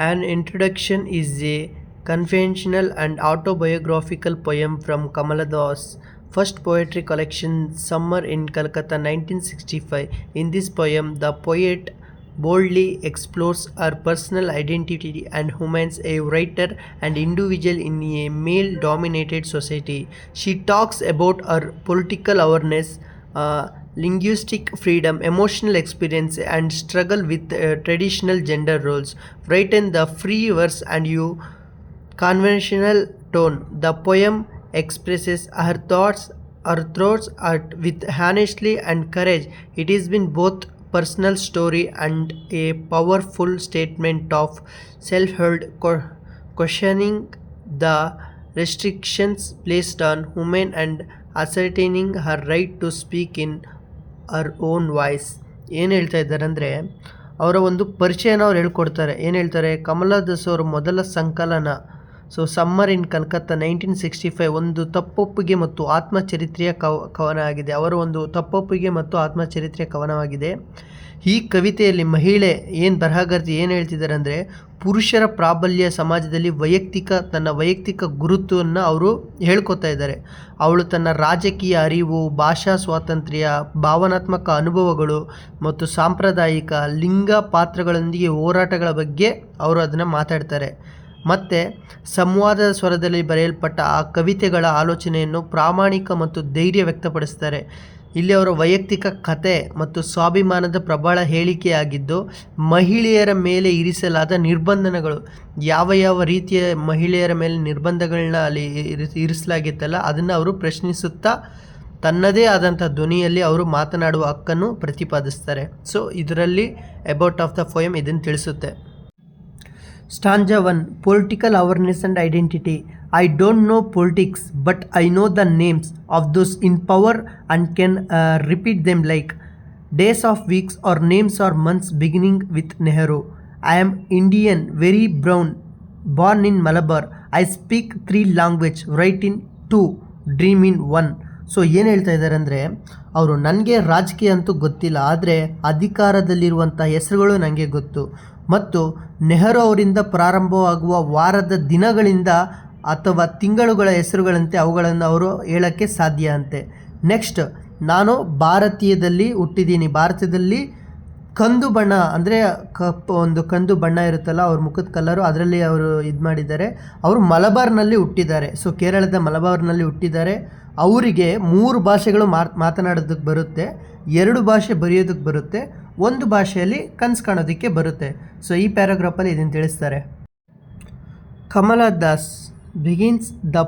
An introduction is a conventional and autobiographical poem from Kamala Das' first poetry collection, Summer in Calcutta 1965. In this poem, the poet boldly explores her personal identity and humans a writer and individual in a male-dominated society. She talks about her political awareness, linguistic freedom, emotional experience, and struggle with traditional gender roles. Written the free verse and you conventional tone, the poem expresses her thoughts with honesty and courage. It has been both personal story and a powerful statement of self-held, questioning the restrictions placed on women and ascertaining her right to speak in our own voice. ಏನು ಹೇಳ್ತಾ ಇದ್ದಾರೆ ಅಂದರೆ, ಅವರ ಒಂದು ಪರಿಚಯನ ಅವ್ರು ಹೇಳ್ಕೊಡ್ತಾರೆ. ಏನು ಹೇಳ್ತಾರೆ, ಕಮಲಾ ದಾಸ್ ಅವರ ಮೊದಲ ಸಂಕಲನ ಸಮ್ಮರ್ ಇನ್ ಕಲ್ಕತ್ತಾ 1965 ಒಂದು ತಪ್ಪೊಪ್ಪಿಗೆ ಮತ್ತು ಆತ್ಮಚರಿತ್ರೆಯ ಕವನ ಆಗಿದೆ. ಅವರ ಒಂದು ತಪ್ಪೊಪ್ಪಿಗೆ ಮತ್ತು ಆತ್ಮಚರಿತ್ರೆಯ ಕವನವಾಗಿದೆ. ಈ ಕವಿತೆಯಲ್ಲಿ ಮಹಿಳೆ ಬರಹಗಾರ್ತಿ ಏನು ಹೇಳ್ತಿದ್ದಾರೆ ಅಂದರೆ, ಪುರುಷರ ಪ್ರಾಬಲ್ಯ ಸಮಾಜದಲ್ಲಿ ತನ್ನ ವೈಯಕ್ತಿಕ ಗುರುತನ್ನು ಅವರು ಹೇಳ್ಕೊತಾ ಇದ್ದಾರೆ. ಅವಳು ತನ್ನ ರಾಜಕೀಯ ಅರಿವು, ಭಾಷಾ ಸ್ವಾತಂತ್ರ್ಯ, ಭಾವನಾತ್ಮಕ ಅನುಭವಗಳು ಮತ್ತು ಸಾಂಪ್ರದಾಯಿಕ ಲಿಂಗ ಪಾತ್ರಗಳೊಂದಿಗೆ ಹೋರಾಟಗಳ ಬಗ್ಗೆ ಅವರು ಅದನ್ನು ಮಾತಾಡ್ತಾರೆ. ಮತ್ತು ಸಂವಾದದ ಸ್ವರದಲ್ಲಿ ಬರೆಯಲ್ಪಟ್ಟ ಆ ಕವಿತೆಗಳ ಆಲೋಚನೆಯನ್ನು ಪ್ರಾಮಾಣಿಕ ಮತ್ತು ಧೈರ್ಯ ವ್ಯಕ್ತಪಡಿಸ್ತಾರೆ. ಇಲ್ಲಿ ಅವರ ವೈಯಕ್ತಿಕ ಕತೆ ಮತ್ತು ಸ್ವಾಭಿಮಾನದ ಪ್ರಬಲ ಹೇಳಿಕೆಯಾಗಿದ್ದು, ಮಹಿಳೆಯರ ಮೇಲೆ ಇರಿಸಲಾದ ನಿರ್ಬಂಧಗಳು, ಯಾವ ರೀತಿಯ ಮಹಿಳೆಯರ ಮೇಲೆ ನಿರ್ಬಂಧಗಳನ್ನ ಅಲ್ಲಿ ಇರಿಸಲಾಗಿತ್ತಲ್ಲ, ಅದನ್ನು ಅವರು ಪ್ರಶ್ನಿಸುತ್ತಾ ತನ್ನದೇ ಆದಂಥ ಧ್ವನಿಯಲ್ಲಿ ಅವರು ಮಾತನಾಡುವ ಹಕ್ಕನ್ನು ಪ್ರತಿಪಾದಿಸ್ತಾರೆ. ಇದರಲ್ಲಿ ಅಬೌಟ್ ಆಫ್ ದ ಪೋಯಮ್ ಇದನ್ನು ತಿಳಿಸುತ್ತೆ. Stanza 1. Political awareness and identity. I don't know politics, but I know the names of those in power and can repeat them like days of weeks or names or months beginning with Nehru. I am Indian, very brown, born in Malabar. I speak 3 languages, write in 2, dream in 1. ಏನು ಹೇಳ್ತಾ ಇದ್ದಾರೆ ಅಂದರೆ, ಅವರು ನನಗೆ ರಾಜಕೀಯ ಅಂತೂ ಗೊತ್ತಿಲ್ಲ, ಆದರೆ ಅಧಿಕಾರದಲ್ಲಿರುವಂಥ ಹೆಸರುಗಳು ನನಗೆ ಗೊತ್ತು ಮತ್ತು ನೆಹರು ಅವರಿಂದ ಪ್ರಾರಂಭವಾಗುವ ವಾರದ ದಿನಗಳಿಂದ ಅಥವಾ ತಿಂಗಳುಗಳ ಹೆಸರುಗಳಂತೆ ಅವುಗಳನ್ನು ಅವರು ಹೇಳೋಕ್ಕೆ ಸಾಧ್ಯ ಅಂತೆ. ನೆಕ್ಸ್ಟ್, ನಾನು ಭಾರತೀಯದಲ್ಲಿ ಹುಟ್ಟಿದ್ದೀನಿ. ಭಾರತದಲ್ಲಿ ಕಂದು ಬಣ್ಣ ಅಂದರೆ ಒಂದು ಕಂದು ಬಣ್ಣ ಇರುತ್ತಲ್ಲ ಅವ್ರ ಮುಖದ ಕಲರು, ಅದರಲ್ಲಿ ಅವರು ಮಾಡಿದ್ದಾರೆ. ಅವರು ಮಲಬಾರ್ನಲ್ಲಿ ಹುಟ್ಟಿದ್ದಾರೆ. ಕೇರಳದ ಮಲಬಾರ್ನಲ್ಲಿ ಹುಟ್ಟಿದ್ದಾರೆ. ಅವರಿಗೆ 3 ಭಾಷೆಗಳು ಮಾತನಾಡೋದಕ್ಕೆ ಬರುತ್ತೆ, 2 ಭಾಷೆ ಬರೆಯೋದಕ್ಕೆ ಬರುತ್ತೆ, 1 ಭಾಷೆಯಲ್ಲಿ ಕನಸು ಕಾಣೋದಕ್ಕೆ ಬರುತ್ತೆ. ಈ ಪ್ಯಾರಾಗ್ರಾಫಲ್ಲಿ ಇದನ್ನು ತಿಳಿಸ್ತಾರೆ. Kamala Das begins the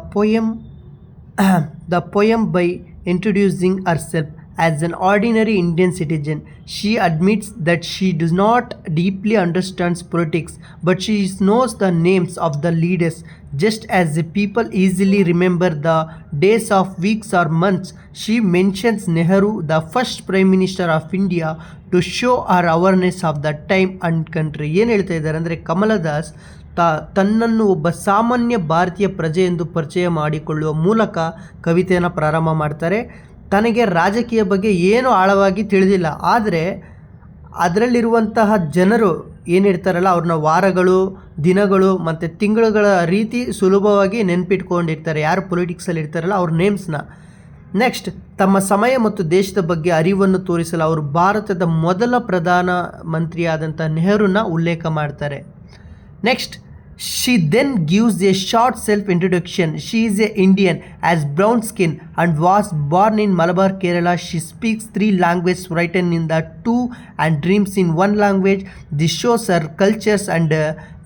poem by introducing herself as an ordinary Indian citizen. She admits that she does not deeply understands politics, but she knows the names of the leaders, just as the people easily remember the days of weeks or months. She mentions Nehru, the first Prime Minister of India, to show her awareness of the time and country. ಏನು ಹೇಳ್ತಾ ಇದ್ದಾರೆ ಅಂದರೆ, ಕಮಲಾ ದಾಸ್ ತನ್ನನ್ನು ಒಬ್ಬ ಸಾಮಾನ್ಯ ಭಾರತೀಯ ಪ್ರಜೆ ಎಂದು ಪರಿಚಯ ಮಾಡಿಕೊಳ್ಳುವ ಮೂಲಕ ಕವಿತೆಯನ್ನು ಪ್ರಾರಂಭ ಮಾಡ್ತಾರೆ. ತನಗೆ ರಾಜಕೀಯ ಬಗ್ಗೆ ಏನು ಆಳವಾಗಿ ತಿಳಿದಿಲ್ಲ, ಆದರೆ ಅದರಲ್ಲಿರುವಂತಹ ಜನರು ಏನಿರ್ತಾರಲ್ಲ ಅವ್ರನ್ನ ವಾರಗಳು, ದಿನಗಳು ಮತ್ತು ತಿಂಗಳುಗಳ ರೀತಿ ಸುಲಭವಾಗಿ ನೆನಪಿಟ್ಕೊಂಡಿರ್ತಾರೆ. ಯಾರು ಪೊಲಿಟಿಕ್ಸಲ್ಲಿ ಇರ್ತಾರಲ್ಲ ಅವ್ರ ನೇಮ್ಸ್ನ. ನೆಕ್ಸ್ಟ್, ತಮ್ಮ ಸಮಯ ಮತ್ತು ದೇಶದ ಬಗ್ಗೆ ಅರಿವನ್ನು ತೋರಿಸಲು ಅವರು ಭಾರತದ ಮೊದಲ ಪ್ರಧಾನ ಮಂತ್ರಿಯಾದಂಥ ನೆಹರುನ ಉಲ್ಲೇಖ ಮಾಡ್ತಾರೆ. Next, she then gives a short self-introduction. She is an Indian, has brown skin and was born in Malabar, Kerala. She speaks 3 languages, written in the 2 and dreams in 1 language. This shows her cultures and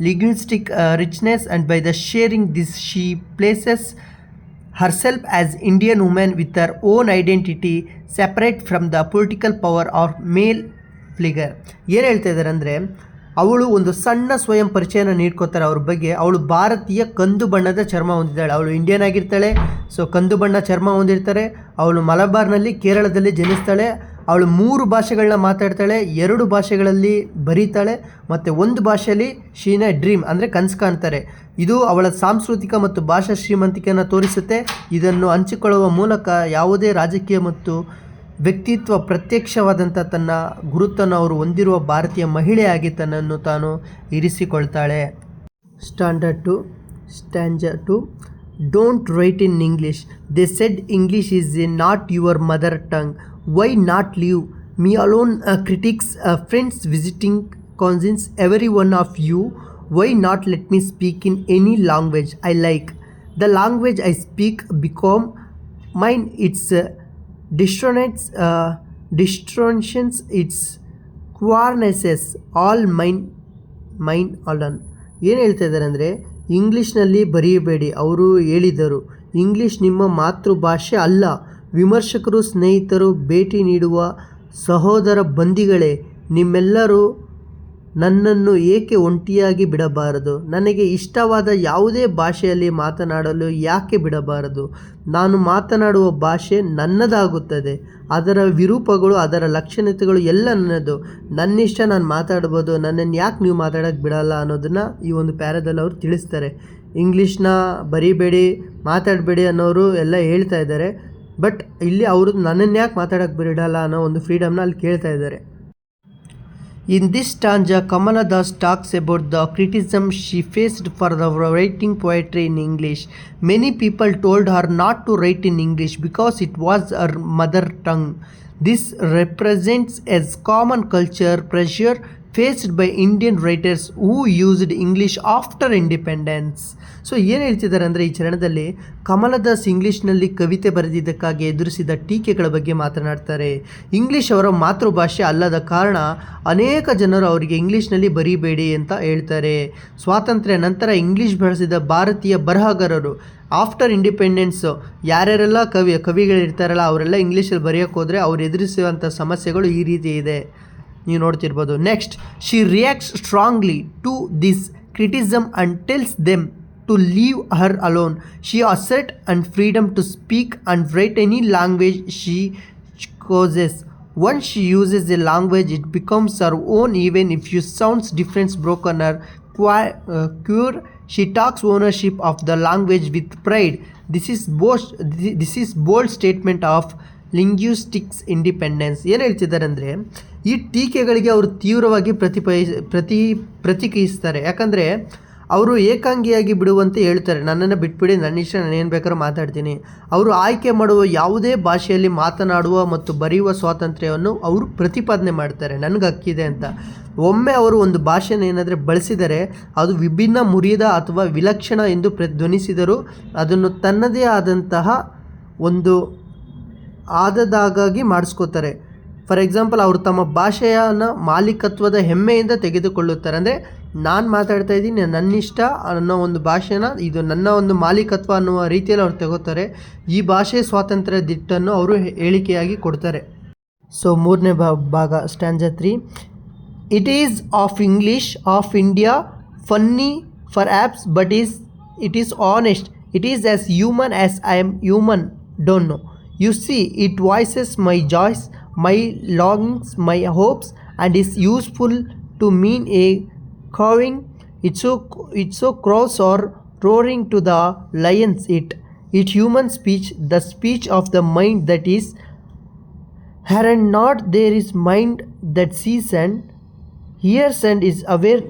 linguistic richness, and by the sharing this she places herself as Indian woman with her own identity, separate from the political power or male figure. ಏನು ಹೇಳ್ತಾ ಇದ್ದಾರೆ ಅಂದರೆ, ಅವಳು ಒಂದು ಸಣ್ಣ ಸ್ವಯಂ ಪರಿಚಯನ ನೀಡ್ಕೋತಾರೆ ಅವ್ರ ಬಗ್ಗೆ. ಅವಳು ಭಾರತೀಯ ಕಂದು ಬಣ್ಣದ ಚರ್ಮ ಹೊಂದಿದ್ದಾಳೆ. ಅವಳು ಇಂಡಿಯನ್ ಆಗಿರ್ತಾಳೆ, ಕಂದು ಬಣ್ಣ ಚರ್ಮ ಹೊಂದಿರ್ತಾರೆ. ಅವಳು ಮಲಬಾರ್ನಲ್ಲಿ ಕೇರಳದಲ್ಲಿ ಜನಿಸ್ತಾಳೆ. ಅವಳು 3 ಭಾಷೆಗಳನ್ನ ಮಾತಾಡ್ತಾಳೆ, 2 ಭಾಷೆಗಳಲ್ಲಿ ಬರೀತಾಳೆ ಮತ್ತು 1 ಭಾಷೆಯಲ್ಲಿ ಶೀನ ಡ್ರೀಮ್ ಅಂದರೆ ಕನಸು ಕಾಣ್ತಾರೆ. ಇದು ಅವಳ ಸಾಂಸ್ಕೃತಿಕ ಮತ್ತು ಭಾಷಾ ಶ್ರೀಮಂತಿಕೆಯನ್ನು ತೋರಿಸುತ್ತೆ. ಇದನ್ನು ಹಂಚಿಕೊಳ್ಳುವ ಮೂಲಕ ಯಾವುದೇ ರಾಜಕೀಯ ಮತ್ತು ವ್ಯಕ್ತಿತ್ವ ಪ್ರತ್ಯಕ್ಷವಾದಂಥ ತನ್ನ ಗುರುತನ್ನು ಅವರು ಹೊಂದಿರುವ ಭಾರತೀಯ ಮಹಿಳೆಯಾಗಿ ತನ್ನನ್ನು ತಾನು ಇರಿಸಿಕೊಳ್ತಾಳೆ. Stanza 2 don't write in English. They said English is not your mother tongue. Why not leave me alone critics friends visiting cousins, every one of you. Why not let me speak in any language I like? The language I speak become mine. Its distortions, its queernesses, all mine alone. ಏನು ಹೇಳ್ತಾ ಇದ್ದಾರೆ ಅಂದರೆ, ಇಂಗ್ಲೀಷ್ನಲ್ಲಿ ಬರೆಯಬೇಡಿ. ಅವರು ಹೇಳಿದರು, English ನಿಮ್ಮ ಮಾತೃಭಾಷೆ ಅಲ್ಲ. ವಿಮರ್ಶಕರು, ಸ್ನೇಹಿತರು, ಭೇಟಿ ನೀಡುವ ಸಹೋದರ ಬಂಧಿಗಳೇ, ನಿಮ್ಮೆಲ್ಲರೂ ನನ್ನನ್ನು ಏಕೆ ಒಂಟಿಯಾಗಿ ಬಿಡಬಾರದು? ನನಗೆ ಇಷ್ಟವಾದ ಯಾವುದೇ ಭಾಷೆಯಲ್ಲಿ ಮಾತನಾಡಲು ಯಾಕೆ ಬಿಡಬಾರದು? ನಾನು ಮಾತನಾಡುವ ಭಾಷೆ ನನ್ನದಾಗುತ್ತದೆ. ಅದರ ವಿರೂಪಗಳು, ಅದರ ಲಕ್ಷಣತೆಗಳು ಎಲ್ಲ ನನ್ನದು. ನನ್ನಿಷ್ಟ, ನಾನು ಮಾತಾಡ್ಬೋದು. ನನ್ನನ್ನು ಯಾಕೆ ನೀವು ಮಾತಾಡೋಕ್ಕೆ ಬಿಡಲ್ಲ ಅನ್ನೋದನ್ನು ಈ ಒಂದು ಪ್ಯಾರಾದಲ್ಲಿ ಅವರು ತಿಳಿಸ್ತಾರೆ. ಇಂಗ್ಲೀಷ್ನ ಬರೀಬೇಡಿ, ಮಾತಾಡಬೇಡಿ ಅನ್ನೋರು ಎಲ್ಲ ಹೇಳ್ತಾ ಇದ್ದಾರೆ. ಬಟ್ ಇಲ್ಲಿ ಅವರು ನನ್ನನ್ನು ಯಾಕೆ ಮಾತಾಡೋಕ್ಕೆ ಬಿಡಲ್ಲ ಅನ್ನೋ ಒಂದು ಫ್ರೀಡಮ್ನ ಅಲ್ಲಿ ಕೇಳ್ತಾ ಇದ್ದಾರೆ. In this stanza, Kamala Das talks about the criticism she faced for the writing poetry in English. Many people told her not to write in English because it was her mother tongue. This represents as common culture pressure faced by Indian writers who used English after independence. So ಏನು ಹೇಳ್ತಿದ್ದಾರೆ ಅಂದರೆ, ಈ ಚರಣದಲ್ಲಿ ಕಮಲದಾಸ್ ಇಂಗ್ಲೀಷ್ನಲ್ಲಿ ಕವಿತೆ ಬರೆದಿದ್ದಕ್ಕಾಗಿ ಎದುರಿಸಿದ ಟೀಕೆಗಳ ಬಗ್ಗೆ ಮಾತನಾಡ್ತಾರೆ. ಇಂಗ್ಲೀಷ್ ಅವರ ಮಾತೃಭಾಷೆ ಅಲ್ಲದ ಕಾರಣ ಅನೇಕ ಜನರು ಅವರಿಗೆ ಇಂಗ್ಲೀಷ್ನಲ್ಲಿ ಬರೀಬೇಡಿ ಅಂತ ಹೇಳ್ತಾರೆ. ಸ್ವಾತಂತ್ರ್ಯ ನಂತರ ಇಂಗ್ಲೀಷ್ ಬಳಸಿದ ಭಾರತೀಯ ಬರಹಗಾರರು ಆಫ್ಟರ್ ಇಂಡಿಪೆಂಡೆನ್ಸು ಯಾರ್ಯಾರೆಲ್ಲ ಕವಿಗಳಿರ್ತಾರಲ್ಲ ಅವರೆಲ್ಲ ಇಂಗ್ಲೀಷಲ್ಲಿ ಬರೆಯೋಕ್ಕೆ ಹೋದರೆ ಅವ್ರು ಎದುರಿಸುವಂಥ ಸಮಸ್ಯೆಗಳು ಈ ರೀತಿ ಇದೆ, ನೀವು ನೋಡ್ತಿರ್ಬೋದು. Next, she reacts strongly to this criticism and tells them to leave her alone. She asserts and freedom to speak and write any language she chooses. Once she uses a language, it becomes her own, even if she sounds different, broken or queer. She takes ownership of the language with pride. This is bold statement of linguistics independence. ಏನು ಹೇಳ್ತಿದ್ದಾರೆ ಅಂದರೆ, ಈ ಟೀಕೆಗಳಿಗೆ ಅವರು ತೀವ್ರವಾಗಿ ಪ್ರತಿಕ್ರಿಯಿಸ್ತಾರೆ. ಯಾಕಂದರೆ ಅವರು ಏಕಾಂಗಿಯಾಗಿ ಬಿಡುವಂತೆ ಹೇಳ್ತಾರೆ. ನನ್ನನ್ನು ಬಿಟ್ಬಿಡಿ, ನನ್ನ ಇಷ್ಟ, ನಾನು ಏನು ಬೇಕಾದ್ರೂ ಮಾತಾಡ್ತೀನಿ. ಅವರು ಆಯ್ಕೆ ಮಾಡುವ ಯಾವುದೇ ಭಾಷೆಯಲ್ಲಿ ಮಾತನಾಡುವ ಮತ್ತು ಬರೆಯುವ ಸ್ವಾತಂತ್ರ್ಯವನ್ನು ಅವರು ಪ್ರತಿಪಾದನೆ ಮಾಡ್ತಾರೆ, ನನಗೆ ಹಕ್ಕಿದೆ ಅಂತ. ಒಮ್ಮೆ ಅವರು ಒಂದು ಭಾಷೆನ ಏನಾದರೆ ಬಳಸಿದರೆ ಅದು ವಿಭಿನ್ನ, ಮುರಿದ ಅಥವಾ ವಿಲಕ್ಷಣ ಎಂದು ಧ್ವನಿಸಿದರೂ ಅದನ್ನು ತನ್ನದೇ ಆದಂತಹ ಒಂದು ಆದದಾಗಿ ಮಾಡಿಸ್ಕೋತಾರೆ. ಫಾರ್ ಎಕ್ಸಾಂಪಲ್, ಅವರು ತಮ್ಮ ಭಾಷೆಯನ್ನು ಮಾಲೀಕತ್ವದ ಹೆಮ್ಮೆಯಿಂದ ತೆಗೆದುಕೊಳ್ಳುತ್ತಾರೆ. ಅಂದರೆ ನಾನು ಮಾತಾಡ್ತಾ ಇದ್ದೀನಿ, ನನ್ನಿಷ್ಟ ಅನ್ನೋ ಒಂದು ಭಾಷೆನ ಇದು ನನ್ನ ಒಂದು ಮಾಲೀಕತ್ವ ಅನ್ನುವ ರೀತಿಯಲ್ಲಿ ಅವ್ರು ತಗೋತಾರೆ. ಈ ಭಾಷೆ ಸ್ವಾತಂತ್ರ್ಯ ದಿಟ್ಟನ್ನು ಅವರು ಹೇಳಿಕೆಯಾಗಿ ಕೊಡ್ತಾರೆ. ಸೊ ಮೂರನೇ ಭಾಗ, ಸ್ಟ್ಯಾಂಜಾ 3. It is of English of India funny for apps but it is honest. It is as human as I am human. Don't know. You see, it voices my joys, my longings, my hopes, and is useful to mean a cawing. It's so crows or roaring to the lions. It human speech, the speech of the mind that is here and not there is mind that sees and hears and is aware,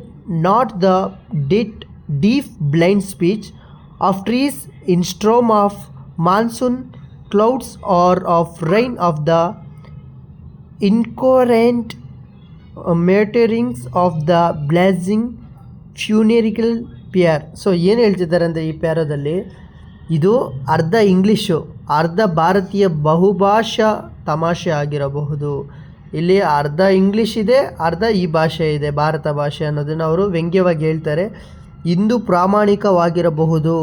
not the deaf blind speech of trees in storm of monsoon clouds or of rain, of the incoherent mutterings of the blazing funereal pyre. So ಏನು ಹೇಳ್ತಿದ್ದಾರೆ ಅಂದರೆ, ಈ ಪ್ಯಾರದಲ್ಲಿ ಇದು ಅರ್ಧ English, ಅರ್ಧ ಭಾರತೀಯ ಬಹುಭಾಷಾ ತಮಾಷೆ ಆಗಿರಬಹುದು. ಇಲ್ಲಿ ಅರ್ಧ ಇಂಗ್ಲೀಷ್ ಇದೆ, ಅರ್ಧ ಈ ಭಾಷೆ ಇದೆ, ಭಾರತ ಭಾಷೆ ಅನ್ನೋದನ್ನು ಅವರು ವ್ಯಂಗ್ಯವಾಗಿ ಹೇಳ್ತಾರೆ. ಇಂದು ಪ್ರಾಮಾಣಿಕವಾಗಿರಬಹುದು.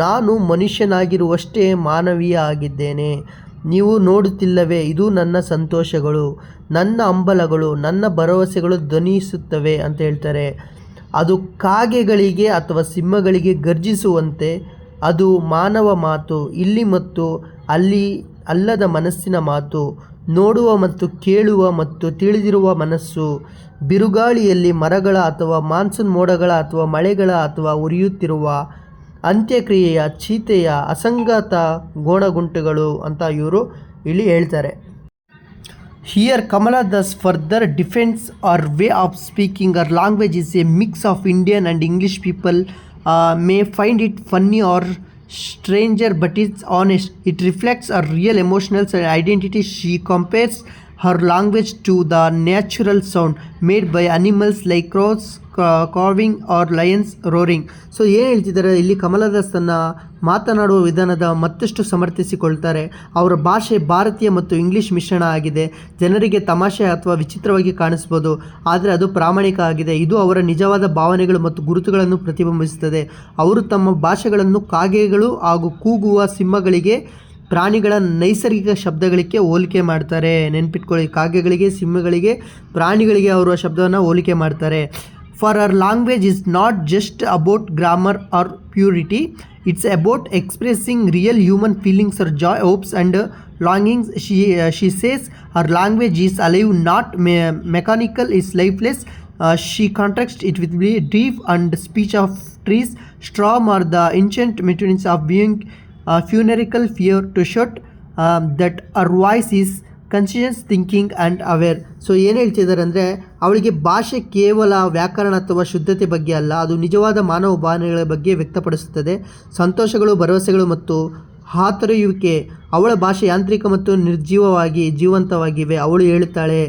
ನಾನು ಮನುಷ್ಯನಾಗಿರುವಷ್ಟೇ ಮಾನವೀಯ ಆಗಿದ್ದೇನೆ. ನೀವು ನೋಡುತ್ತಿಲ್ಲವೇ, ಇದು ನನ್ನ ಸಂತೋಷಗಳು, ನನ್ನ ಹಂಬಲಗಳು, ನನ್ನ ಭರವಸೆಗಳು ಧ್ವನಿಸುತ್ತವೆ ಅಂತ ಹೇಳ್ತಾರೆ. ಅದು ಕಾಗೆಗಳಿಗೆ ಅಥವಾ ಸಿಂಹಗಳಿಗೆ ಗರ್ಜಿಸುವಂತೆ, ಅದು ಮಾನವ ಮಾತು, ಇಲ್ಲಿ ಮತ್ತು ಅಲ್ಲಿ ಅಲ್ಲದ ಮನಸ್ಸಿನ ಮಾತು, ನೋಡುವ ಮತ್ತು ಕೇಳುವ ಮತ್ತು ತಿಳಿದಿರುವ ಮನಸ್ಸು, ಬಿರುಗಾಳಿಯಲ್ಲಿ ಮರಗಳ ಅಥವಾ ಮಾನ್ಸೂನ್ ಮೋಡಗಳ ಅಥವಾ ಮಳೆಗಳ ಅಥವಾ ಉರಿಯುತ್ತಿರುವ ಅಂತ್ಯಕ್ರಿಯೆಯ ಚೀತೆಯ ಅಸಂಗತ ಗೋಣಗುಂಟುಗಳು ಅಂತ ಇವರು ಇಲ್ಲಿ ಹೇಳ್ತಾರೆ. Here, Kamala thus further defends her way of speaking. Her language is a mix of Indian and English. People may find it funny or stranger, but it's honest. It reflects her real emotions and identity. She compares her language to the natural sound made by animals like crows carving or lions roaring. So ಏನು ಹೇಳ್ತಿದ್ದಾರೆ ಇಲ್ಲಿ, ಕಮಲದಾಸ್ ತನ್ನ ಮಾತನಾಡುವ ವಿಧಾನದ ಮತ್ತಷ್ಟು ಸಮರ್ಥಿಸಿಕೊಳ್ತಾರೆ. ಅವರ ಭಾಷೆ ಭಾರತೀಯ ಮತ್ತು ಇಂಗ್ಲಿಷ್ ಮಿಶ್ರಣ ಆಗಿದೆ. ಜನರಿಗೆ ತಮಾಷೆ ಅಥವಾ ವಿಚಿತ್ರವಾಗಿ ಕಾಣಿಸ್ಬೋದು, ಆದರೆ ಅದು ಪ್ರಾಮಾಣಿಕ ಆಗಿದೆ. ಇದು ಅವರ ನಿಜವಾದ ಭಾವನೆಗಳು ಮತ್ತು ಗುರುತುಗಳನ್ನು ಪ್ರತಿಬಿಂಬಿಸುತ್ತದೆ. ಅವರು ತಮ್ಮ ಭಾಷೆಗಳನ್ನು ಕಾಗೆಗಳು ಹಾಗೂ ಕೂಗುವ ಸಿಂಹಗಳಿಗೆ, ಪ್ರಾಣಿಗಳ ನೈಸರ್ಗಿಕ ಶಬ್ದಗಳಿಗೆ ಹೋಲಿಕೆ ಮಾಡ್ತಾರೆ. ನೆನ್ಪಿಟ್ಕೊಳ್ಳಿ, ಕಾಗೆಗಳಿಗೆ, ಸಿಂಹಗಳಿಗೆ, ಪ್ರಾಣಿಗಳಿಗೆ ಅವರ ಶಬ್ದವನ್ನು ಹೋಲಿಕೆ ಮಾಡ್ತಾರೆ. For her language is not just about grammar or purity, it's about expressing real human feelings or joy, hopes and longings. She says her language is alive, not mechanical, is lifeless. She contrasts it with deep and speech of trees, storm or the ancient methods of being funeral fear to shout that her voice is conscious thinking and aware. So ಏನು ಹೇಳ್ತಿದ್ದಾರೆ ಅಂದರೆ, ಅವಳಿಗೆ ಭಾಷೆ ಕೇವಲ ವ್ಯಾಕರಣ ಅಥವಾ ಶುದ್ಧತೆ ಬಗ್ಗೆ ಅಲ್ಲ, ಅದು ನಿಜವಾದ ಮಾನವ ಭಾವನೆಗಳ ಬಗ್ಗೆ ವ್ಯಕ್ತಪಡಿಸುತ್ತದೆ. ಸಂತೋಷಗಳು, ಭರವಸೆಗಳು ಮತ್ತು ಹಾತೊರೆಯುವಿಕೆ. ಅವಳ ಭಾಷೆ ಯಾಂತ್ರಿಕ ಮತ್ತು ಜೀವಂತವಾಗಿವೆ. ಅವಳು ಹೇಳುತ್ತಾಳೆ,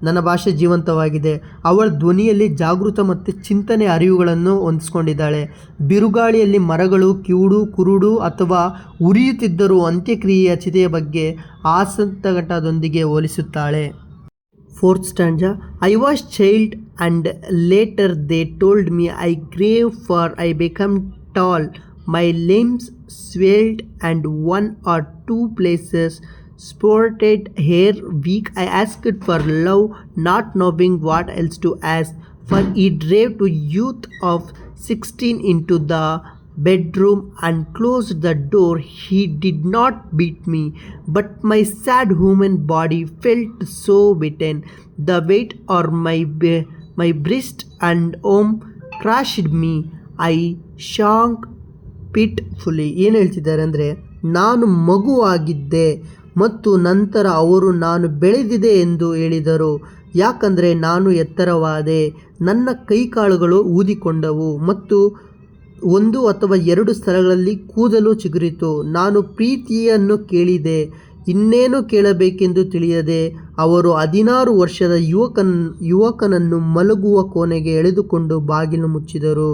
ನನ್ನ ಭಾಷೆ ಜೀವಂತವಾಗಿದೆ. ಅವಳ ಧ್ವನಿಯಲ್ಲಿ ಜಾಗೃತ ಮತ್ತು ಚಿಂತನೆ ಅರಿವುಗಳನ್ನು ಹೊಂದಿಸ್ಕೊಂಡಿದ್ದಾಳೆ. ಬಿರುಗಾಳಿಯಲ್ಲಿ ಮರಗಳು ಕುರುಡು ಅಥವಾ ಉರಿಯುತ್ತಿದ್ದರೂ ಅಂತ್ಯಕ್ರಿಯೆಯ ಚಿತೆಯ ಬಗ್ಗೆ ಆಸಕ್ತಘಟದೊಂದಿಗೆ ಹೋಲಿಸುತ್ತಾಳೆ. Fourth stanza. I was child and later they told me I grew for I became tall. My limbs swelled and one or two places sported hair weak. I asked for love, not knowing what else to ask. For he drove to youth of 16 into the bedroom and closed the door. He did not beat me, but my sad human body felt so beaten. The weight on my breast and arm crushed me. I shrank pitifully. ಏನು ಹೇಳ್ತಿದ್ದಾರೆ ಅಂದರೆ, ನಾನು ಮಗುವಾಗಿದ್ದೆ ಮತ್ತು ನಂತರ ಅವರು ನಾನು ಬೆಳೆದಿದೆ ಎಂದು ಹೇಳಿದರು. ಯಾಕಂದರೆ ನಾನು ಎತ್ತರವಾದೆ, ನನ್ನ ಕೈಕಾಲುಗಳು ಊದಿಕೊಂಡವು ಮತ್ತು 1 ಅಥವಾ 2 ಸ್ಥಳಗಳಲ್ಲಿ ಕೂದಲು ಚಿಗುರಿತು. ನಾನು ಪ್ರೀತಿಯನ್ನು ಕೇಳಿದೆ, ಇನ್ನೇನು ಕೇಳಬೇಕೆಂದು ತಿಳಿಯದೆ. ಅವರು 16 ವರ್ಷದ ಯುವಕನನ್ನು ಮಲಗುವ ಕೋಣೆಗೆ ಎಳೆದುಕೊಂಡು ಬಾಗಿಲು ಮುಚ್ಚಿದರು.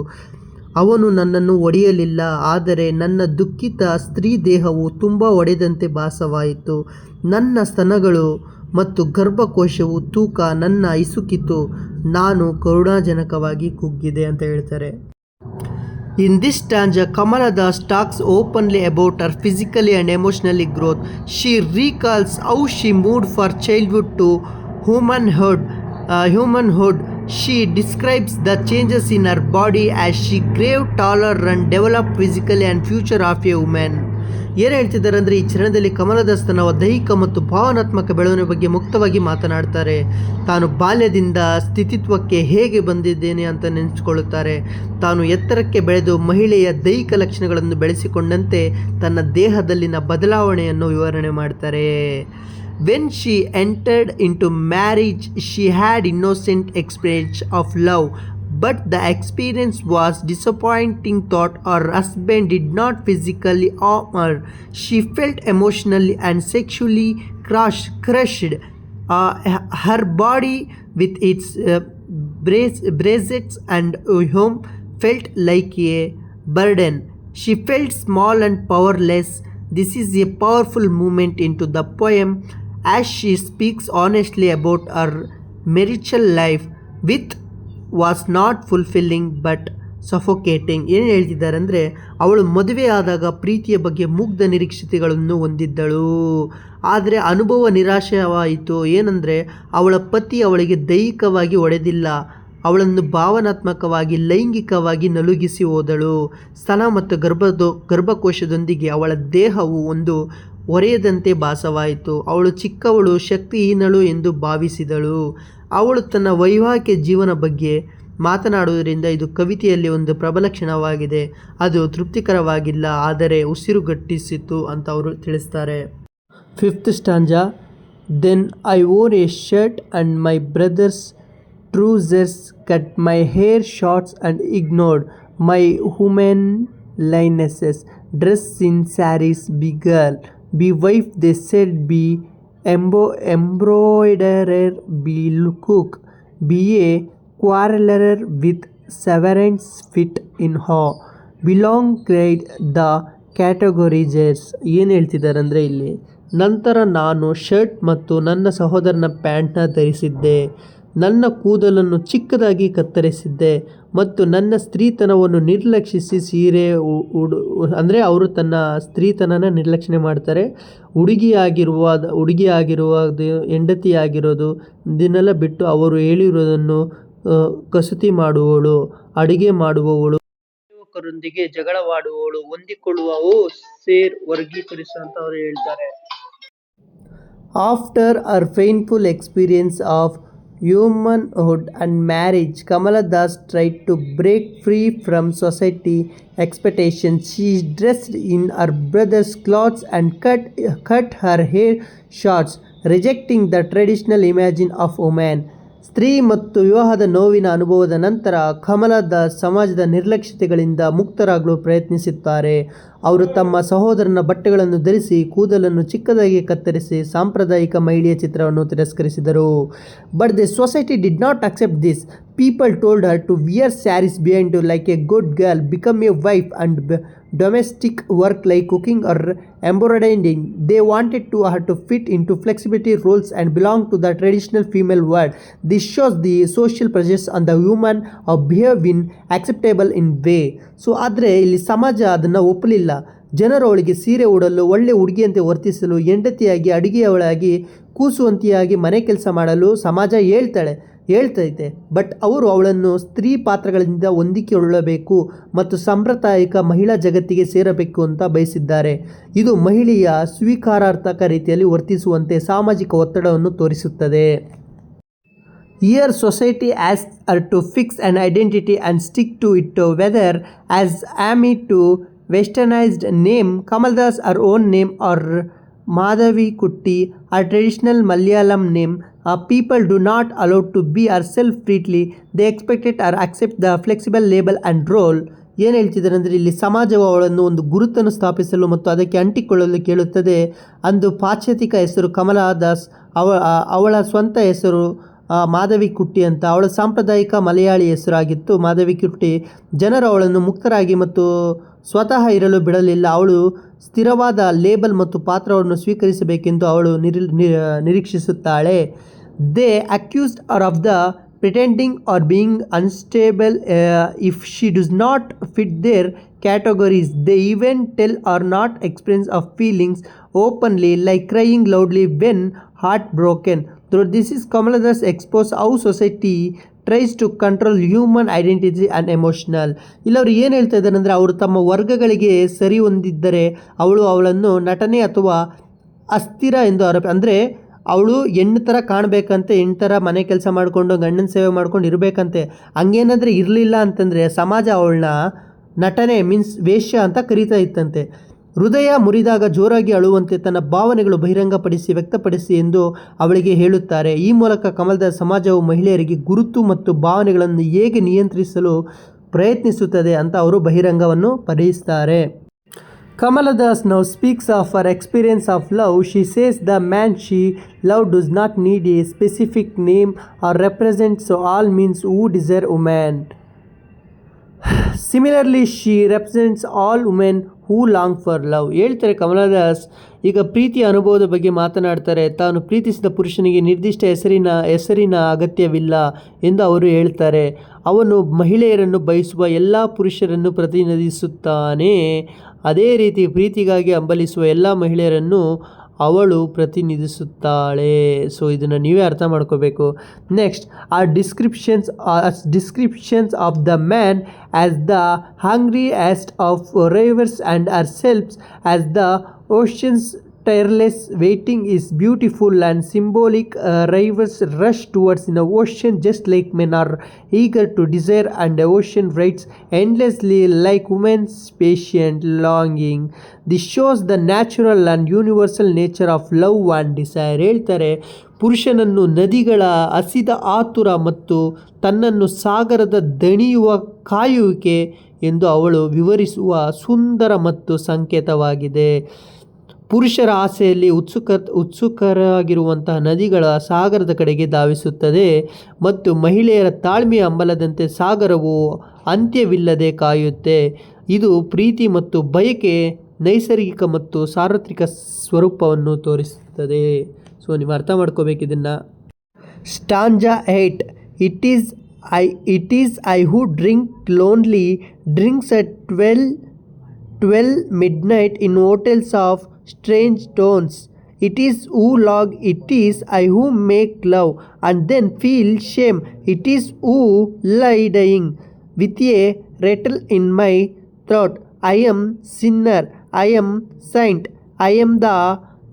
ಅವನು ನನ್ನನ್ನು ಒಡೆಯಲಿಲ್ಲ, ಆದರೆ ನನ್ನ ದುಃಖಿತ ಸ್ತ್ರೀ ದೇಹವು ತುಂಬ ಒಡೆದಂತೆ ಭಾಸವಾಯಿತು. ನನ್ನ ಸ್ತನಗಳು ಮತ್ತು ಗರ್ಭಕೋಶವು ತೂಕ ನನ್ನ ಇಸುಕಿತು. ನಾನು ಕರುಣಾಜನಕವಾಗಿ ಕುಗ್ಗಿದೆ ಅಂತ ಹೇಳ್ತಾರೆ. In this stanza, Kamala Das talks openly about her physically and emotionally growth. She recalls how she moved from childhood to womanhood. She describes the changes in her body as she grew taller and developed physically and future of a woman. ಏನು ಹೇಳ್ತಿದ್ದಾರೆ ಅಂದರೆ, ಈ ಚರಣದಲ್ಲಿ ಕಮಲದಾಸ್ ತನ್ನ ದೈಹಿಕ ಮತ್ತು ಭಾವನಾತ್ಮಕ ಬೆಳವಣಿಗೆ ಬಗ್ಗೆ ಮುಕ್ತವಾಗಿ ಮಾತನಾಡ್ತಾರೆ. ತಾನು ಬಾಲ್ಯದಿಂದ ಸ್ಥಿತಿತ್ವಕ್ಕೆ ಹೇಗೆ ಬಂದಿದ್ದೇನೆ ಅಂತ ನೆನೆಸಿಕೊಳ್ಳುತ್ತಾರೆ. ತಾನು ಎತ್ತರಕ್ಕೆ ಬೆಳೆದು ಮಹಿಳೆಯ ದೈಹಿಕ ಲಕ್ಷಣಗಳನ್ನು ಬೆಳೆಸಿಕೊಂಡಂತೆ ತನ್ನ ದೇಹದಲ್ಲಿನ ಬದಲಾವಣೆಯನ್ನು ವಿವರಣೆ ಮಾಡ್ತಾರೆ. When she entered into marriage, she had innocent experience of love, but the experience was disappointing. Thought her husband did not physically harm her. She felt emotionally and sexually crushed. Her body with its bracelets and home felt like a burden. She felt small and powerless. This is a powerful moment into the poem as she speaks honestly about her marital life, which was not fulfilling but suffocating. ಏನು ಹೇಳ್ತಿದ್ದಾರೆ ಅಂದರೆ, ಅವಳು ಮದುವೆಯಾದಾಗ ಪ್ರೀತಿಯ ಬಗ್ಗೆ ಮುಗ್ಧ ನಿರೀಕ್ಷತೆಗಳನ್ನು ಹೊಂದಿದ್ದಳು, ಆದರೆ ಅನುಭವ ನಿರಾಶೆವಾಯಿತು. ಏನಂದರೆ, ಅವಳ ಪತಿ ಅವಳಿಗೆ ದೈಹಿಕವಾಗಿ ಹೊಡೆದಿಲ್ಲ, ಅವಳನ್ನು ಭಾವನಾತ್ಮಕವಾಗಿ ಲೈಂಗಿಕವಾಗಿ ನಲುಗಿಸಿ ಹೋದಳು. ಸ್ತನ ಮತ್ತು ಗರ್ಭಕೋಶದೊಂದಿಗೆ ಅವಳ ದೇಹವು ಒಂದು ಹೊರೆಯದಂತೆ ಭಾಸವಾಯಿತು. ಅವಳು ಚಿಕ್ಕವಳು, ಶಕ್ತಿಹೀನಳು ಎಂದು ಭಾವಿಸಿದಳು. ಅವಳು ತನ್ನ ವೈವಾಹಿಕ ಜೀವನ ಬಗ್ಗೆ ಮಾತನಾಡುವುದರಿಂದ ಇದು ಕವಿತೆಯಲ್ಲಿ ಒಂದು ಪ್ರಬಲ ಕ್ಷಣವಾಗಿದೆ. ಅದು ತೃಪ್ತಿಕರವಾಗಿಲ್ಲ, ಆದರೆ ಉಸಿರುಗಟ್ಟಿಸಿತು ಅಂತ ಅವರು ತಿಳಿಸ್ತಾರೆ. Fifth stanza. Then I wore a shirt and my brother's trousers, cut my hair short and ignored my womanlinesses. Dress in saris, be girl, be wife, they said, be embroiderer, be cook, be a quarreler with severance fit in her. Belong cried the categorizers. ಏನು ಹೇಳ್ತಿದ್ದಾರೆ ಅಂದರೆ ಇಲ್ಲಿ, ನಂತರ ನಾನು shirt ಮತ್ತು ನನ್ನ ಸಹೋದರನ ಪ್ಯಾಂಟ್ನ ಧರಿಸಿದ್ದೆ, ನನ್ನ ಕೂದಲನ್ನು ಚಿಕ್ಕದಾಗಿ ಕತ್ತರಿಸಿದ್ದೆ ಮತ್ತು ನನ್ನ ಸ್ತ್ರೀತನವನ್ನು ನಿರ್ಲಕ್ಷಿಸಿ ಸೀರೆ ಅಂದರೆ ಅವರು ತನ್ನ ಸ್ತ್ರೀತನನ ನಿರ್ಲಕ್ಷಣೆ ಮಾಡ್ತಾರೆ. ಹುಡುಗಿಯಾಗಿರುವುದು ಹೆಂಡತಿಯಾಗಿರೋದು ಇದನ್ನೆಲ್ಲ ಬಿಟ್ಟು ಅವರು ಹೇಳಿರೋದನ್ನು ಕಸೂತಿ ಮಾಡುವವಳು, ಅಡುಗೆ ಮಾಡುವವಳು, ಯುವಕರೊಂದಿಗೆ ಜಗಳವಾಡುವವಳು, ಹೊಂದಿಕೊಳ್ಳುವ ಸೇರ್ ವರ್ಗೀಕರಿಸು ಅಂತ ಅವರು ಹೇಳ್ತಾರೆ. After her painful experience of womanhood and marriage, Kamala Das tried to break free from society expectations. She dressed in her brother's clothes and cut her hair short, rejecting the traditional image of woman. ಸ್ತ್ರೀ ಮತ್ತು ವಿವಾಹದ ನೋವಿನ ಅನುಭವದ ನಂತರ ಕಮಲಾ ದಾಸ್ ಸಮಾಜದ ನಿರ್ಲಕ್ಷ್ಯತೆಗಳಿಂದ ಮುಕ್ತರಾಗಲು ಪ್ರಯತ್ನಿಸುತ್ತಾರೆ. ಅವರು ತಮ್ಮ ಸಹೋದರನ ಬಟ್ಟೆಗಳನ್ನು ಧರಿಸಿ ಕೂದಲನ್ನು ಚಿಕ್ಕದಾಗಿ ಕತ್ತರಿಸಿ ಸಾಂಪ್ರದಾಯಿಕ ಮಹಿಳೆಯ ಚಿತ್ರವನ್ನು ತಿರಸ್ಕರಿಸಿದರು. But the society did not accept this. People told her to wear saris behind her like a good girl, become a wife and domestic work like cooking or embroidering. They wanted her to fit into flexibility roles and belong to the traditional female world. This shows the social pressures on the woman of behaving acceptable in way. So ಆದರೆ ಇಲ್ಲಿ ಸಮಾಜ ಅದನ್ನು ಒಪ್ಪಲಿಲ್ಲ. ಜನರು ಅವಳಿಗೆ ಸೀರೆ ಉಡಲು, ಒಳ್ಳೆ ಹುಡುಗಿಯಂತೆ ವರ್ತಿಸಲು, ಹೆಂಡತಿಯಾಗಿ, ಅಡುಗೆಯವಳಾಗಿ, ಕೂಸುವಂತಿಯಾಗಿ ಮನೆ ಕೆಲಸ ಮಾಡಲು ಸಮಾಜ ಹೇಳ್ತೈತೆ. ಬಟ್ ಅವರು ಅವಳನ್ನು ಸ್ತ್ರೀ ಪಾತ್ರಗಳಿಂದ ಹೊಂದಿಕೊಳ್ಳಬೇಕು ಮತ್ತು ಸಾಂಪ್ರದಾಯಿಕ ಮಹಿಳಾ ಜಗತ್ತಿಗೆ ಸೇರಬೇಕು ಅಂತ ಬಯಸಿದ್ದಾರೆ. ಇದು ಮಹಿಳೆಯ ಸ್ವೀಕಾರಾರ್ಥಕ ರೀತಿಯಲ್ಲಿ ವರ್ತಿಸುವಂತೆ ಸಾಮಾಜಿಕ ಒತ್ತಡವನ್ನು ತೋರಿಸುತ್ತದೆ. Here society asks her to fix an identity and stick to it, whether as Amy to westernized name Kamaldas her own name or Madhavi Kutti her traditional Malayalam name. People do not allow to be herself freely. They expected her accept the flexible label and role. ಏನು ಹೇಳ್ತಿದ್ದಾರೆ ಅಂದರೆ ಇಲ್ಲಿ ಸಮಾಜವು ಅವಳನ್ನು ಒಂದು ಗುರುತನ್ನು ಸ್ಥಾಪಿಸಲು ಮತ್ತು ಅದಕ್ಕೆ ಅಂಟಿಕೊಳ್ಳಲು ಕೇಳುತ್ತದೆ. ಅಂದು ಪಾಶ್ಚಾತ್ಯಿಕ ಹೆಸರು ಕಮಲಾ ದಾಸ್, ಅವಳ ಸ್ವಂತ ಹೆಸರು ಮಾಧವಿ ಕುಟ್ಟಿ ಅಂತ. ಅವಳ ಸಾಂಪ್ರದಾಯಿಕ ಮಲಯಾಳಿ ಹೆಸರಾಗಿತ್ತು ಮಾಧವಿ ಕುಟ್ಟಿ. ಜನರು ಅವಳನ್ನು ಮುಕ್ತರಾಗಿ ಮತ್ತು ಸ್ವತಃ ಇರಲು ಬಿಡಲಿಲ್ಲ. ಅವಳು ಸ್ಥಿರವಾದ ಲೇಬಲ್ ಮತ್ತು ಪಾತ್ರವನ್ನು ಸ್ವೀಕರಿಸಬೇಕೆಂದು ಅವಳು ನಿರೀಕ್ಷಿಸುತ್ತಾಳೆ. They accused her of the pretending or being unstable if she does not fit their categories. They even tell her not experience of feelings openly, like crying loudly when heartbroken. Through this is Kamala Das expose how society tries to control human identity and emotional. ಇಲ್ಲಿ ಅವರು ಏನು ಹೇಳ್ತಾ ಇದ್ದಾರೆ ಅಂದರೆ, ಅವರು ತಮ್ಮ ವರ್ಗಗಳಿಗೆ ಸರಿ ಹೊಂದಿದ್ದರೆ ಅವಳನ್ನು ನಟನೆ ಅಥವಾ ಅಸ್ಥಿರ ಎಂದು ಅಂದರೆ ಅವಳು ಹೆಣ್ಣು ಥರ ಕಾಣಬೇಕಂತೆ, ಹೆಣ್ಣು ಥರ ಮನೆ ಕೆಲಸ ಮಾಡಿಕೊಂಡು ಗಂಡನ ಸೇವೆ ಮಾಡ್ಕೊಂಡು ಇರಬೇಕಂತೆ. ಹಂಗೇನಾದರೆ ಇರಲಿಲ್ಲ ಅಂತಂದರೆ ಸಮಾಜ ಅವಳನ್ನ ನಟನೆ ಮೀನ್ಸ್ ವೇಶ್ಯ ಅಂತ ಕರೀತಾ ಇತ್ತಂತೆ. ಹೃದಯ ಮುರಿದಾಗ ಜೋರಾಗಿ ಅಳುವಂತೆ ತನ್ನ ಭಾವನೆಗಳು ವ್ಯಕ್ತಪಡಿಸಿ ಎಂದು ಅವಳಿಗೆ ಹೇಳುತ್ತಾರೆ. ಈ ಮೂಲಕ ಕಮಲದ ಸಮಾಜವು ಮಹಿಳೆಯರಿಗೆ ಗುರುತು ಮತ್ತು ಭಾವನೆಗಳನ್ನು ಹೇಗೆ ನಿಯಂತ್ರಿಸಲು ಪ್ರಯತ್ನಿಸುತ್ತದೆ ಅಂತ ಅವರು ಬಹಿರಂಗವನ್ನು ಪಡಿಸ್ತಾರೆ. Kamala Das now speaks of her experience of love. She says the man she loved does not need a specific name or represents all means who desire woman. Similarly, she represents all women who long for love. ಹೇಳ್ತಾರೆ ಕಮಲಾ ದಾಸ್ ಈಗ ಪ್ರೀತಿಯ ಅನುಭವದ ಬಗ್ಗೆ ಮಾತನಾಡ್ತಾರೆ. ತಾನು ಪ್ರೀತಿಸಿದ ಪುರುಷನಿಗೆ ನಿರ್ದಿಷ್ಟ ಹೆಸರಿನ ಅಗತ್ಯವಿಲ್ಲ ಎಂದು ಅವರು ಹೇಳ್ತಾರೆ. ಅವನು ಮಹಿಳೆಯರನ್ನು ಬಯಸುವ ಎಲ್ಲ ಪುರುಷರನ್ನು ಪ್ರತಿನಿಧಿಸುತ್ತಾನೆ. ಅದೇ ರೀತಿ ಪ್ರೀತಿಗಾಗಿ ಹಂಬಲಿಸುವ ಎಲ್ಲ ಮಹಿಳೆಯರನ್ನು ಅವಳು ಪ್ರತಿನಿಧಿಸುತ್ತಾಳೆ. ಸೊ ಇದನ್ನು ನೀವೇ ಅರ್ಥ ಮಾಡ್ಕೋಬೇಕು. Next, descriptions of the man as the hungriest of rivers and ourselves as the ocean's tireless waiting is beautiful and symbolic. Rivers rush towards in the ocean just like men are eager to desire, and the ocean writes endlessly like women's patient longing. This shows the natural and universal nature of love and desire. ಹೇಳ್ತಾರೆ, ಪುರುಷನನ್ನು ನದಿಗಳ ಹಸಿದ ಆತುರ ಮತ್ತು ತನ್ನನ್ನು ಸಾಗರದ ದಣಿಯುವ ಕಾಯುವಿಕೆ ಎಂದು ಅವಳು ವಿವರಿಸುವ ಸುಂದರ ಮತ್ತು ಸಂಕೇತವಾಗಿದೆ. ಪುರುಷರ ಆಸೆಯಲ್ಲಿ ಉತ್ಸುಕರಾಗಿರುವಂತಹ ನದಿಗಳ ಸಾಗರದ ಕಡೆಗೆ ಧಾವಿಸುತ್ತದೆ ಮತ್ತು ಮಹಿಳೆಯರ ತಾಳ್ಮೆಯ ಹಂಬಲದಂತೆ ಸಾಗರವು ಅಂತ್ಯವಿಲ್ಲದೆ ಕಾಯುತ್ತೆ. ಇದು ಪ್ರೀತಿ ಮತ್ತು ಬಯಕೆ ನೈಸರ್ಗಿಕ ಮತ್ತು ಸಾರ್ವತ್ರಿಕ ಸ್ವರೂಪವನ್ನು ತೋರಿಸುತ್ತದೆ. ಸೊ ನೀವು ಅರ್ಥ ಮಾಡ್ಕೋಬೇಕು ಇದನ್ನು. ಸ್ಟಾಂಜಾ 8. It is I who drink lonely drinks at 12 midnight in hotels of strange tones. It is who log, it is I who make love and then feel shame. It is who lie dying with a rattle in my throat. I am sinner, I am saint, I am the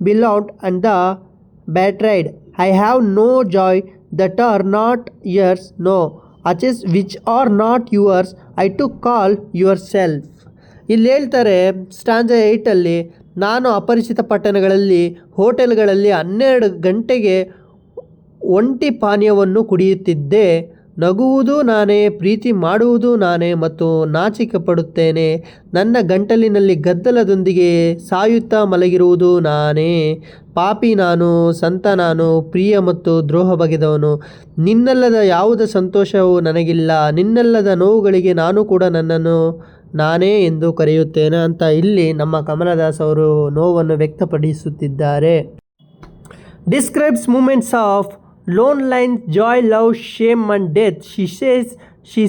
beloved and the betrayed. I have no joy that are not yours, no aches which are not yours, I to call yourself. ಇಲ್ಲಿ ಹೇಳ್ತಾರೆ ಸ್ಟಾಂಜಾ 8ಅಲ್ಲಿ, ನಾನು ಅಪರಿಚಿತ ಪಟ್ಟಣಗಳಲ್ಲಿ ಹೋಟೆಲ್ಗಳಲ್ಲಿ 12 ಗಂಟೆಗೆ ಒಂಟಿ ಪಾನೀಯವನ್ನು ಕುಡಿಯುತ್ತಿದ್ದೆ. ನಗುವುದು ನಾನೇ, ಪ್ರೀತಿ ಮಾಡುವುದು ನಾನೇ ಮತ್ತು ನಾಚಿಕೆ ಪಡುತ್ತೇನೆ. ನನ್ನ ಗಂಟಲಿನಲ್ಲಿ ಗದ್ದಲದೊಂದಿಗೆ ಸಾಯುತ್ತಾ ಮಲಗಿರುವುದು ನಾನೇ. ಪಾಪಿ ನಾನು, ಸಂತ ನಾನು, ಪ್ರಿಯ ಮತ್ತು ದ್ರೋಹ ಬಗೆದವನು. ನಿನ್ನಲ್ಲದ ಯಾವುದೇ ಸಂತೋಷವೂ ನನಗಿಲ್ಲ, ನಿನ್ನಲ್ಲದ ನೋವುಗಳಿಗೆ ನಾನು ಕೂಡ ನನ್ನನ್ನು ನಾನೇ ಎಂದು ಕರೆಯುತ್ತೇನೆ ಅಂತ ಇಲ್ಲಿ ನಮ್ಮ ಕಮಲದಾಸ್ ಅವರು ನೋವನ್ನು ವ್ಯಕ್ತಪಡಿಸುತ್ತಿದ್ದಾರೆ. Describes moments of loneliness, joy, love, shame and death. She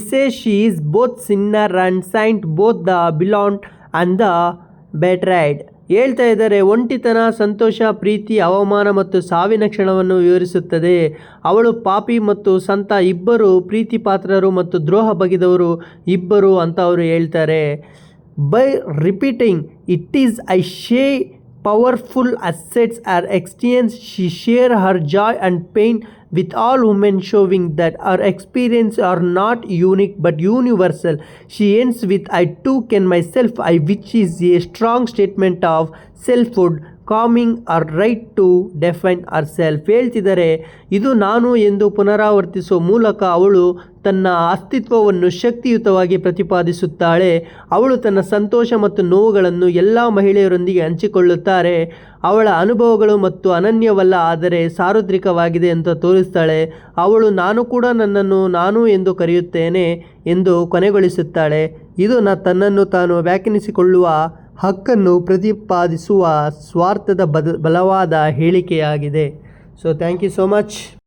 says she is both sinner and saint, both the beloved and the betrayed. ಹೇಳ್ತಾ ಇದ್ದಾರೆ, ಒಂಟಿತನ, ಸಂತೋಷ, ಪ್ರೀತಿ, ಅವಮಾನ ಮತ್ತು ಸಾವಿನ ಕ್ಷಣವನ್ನು ವಿವರಿಸುತ್ತದೆ. ಅವಳು ಪಾಪಿ ಮತ್ತು ಸಂತ ಇಬ್ಬರು, ಪ್ರೀತಿ ಪಾತ್ರರು ಮತ್ತು ದ್ರೋಹ ಬಗೆದವರು ಇಬ್ಬರು ಅಂತ ಅವರು ಹೇಳ್ತಾರೆ. By repeating it is I ಶೇ powerful assets are exchanged, she share her joy and pain with all women, showing that her experiences are not unique but universal. She ends with I too can myself I, which is a strong statement of selfhood, calming her right to define herself. ಹೇಳ್ತಿದ್ದಾರೆ, ಇದು ನಾನು ಎಂದು ಪುನರಾವರ್ತಿಸುವ ಮೂಲಕ ಅವಳು ತನ್ನ ಅಸ್ತಿತ್ವವನ್ನು ಶಕ್ತಿಯುತವಾಗಿ ಪ್ರತಿಪಾದಿಸುತ್ತಾಳೆ. ಅವಳು ತನ್ನ ಸಂತೋಷ ಮತ್ತು ನೋವುಗಳನ್ನು ಎಲ್ಲ ಮಹಿಳೆಯರೊಂದಿಗೆ ಹಂಚಿಕೊಳ್ಳುತ್ತಾರೆ. ಅವಳ ಅನುಭವಗಳು ಮತ್ತು ಅನನ್ಯವಲ್ಲ, ಆದರೆ ಸಾರ್ವತ್ರಿಕವಾಗಿದೆ ಅಂತ ತೋರಿಸ್ತಾಳೆ. ಅವಳು ನಾನು ಕೂಡ ನನ್ನನ್ನು ನಾನು ಎಂದು ಕರೆಯುತ್ತೇನೆ ಎಂದು ಕೊನೆಗೊಳಿಸುತ್ತಾಳೆ. ಇದು ತನ್ನನ್ನು ತಾನು ವ್ಯಾಖ್ಯಾನಿಸಿಕೊಳ್ಳುವ ಹಕ್ಕನ್ನು ಪ್ರತಿಪಾದಿಸುವ ಸ್ವಾರ್ಥದ ಬಲವಾದ ಹೇಳಿಕೆಯಾಗಿದೆ. So thank you so much.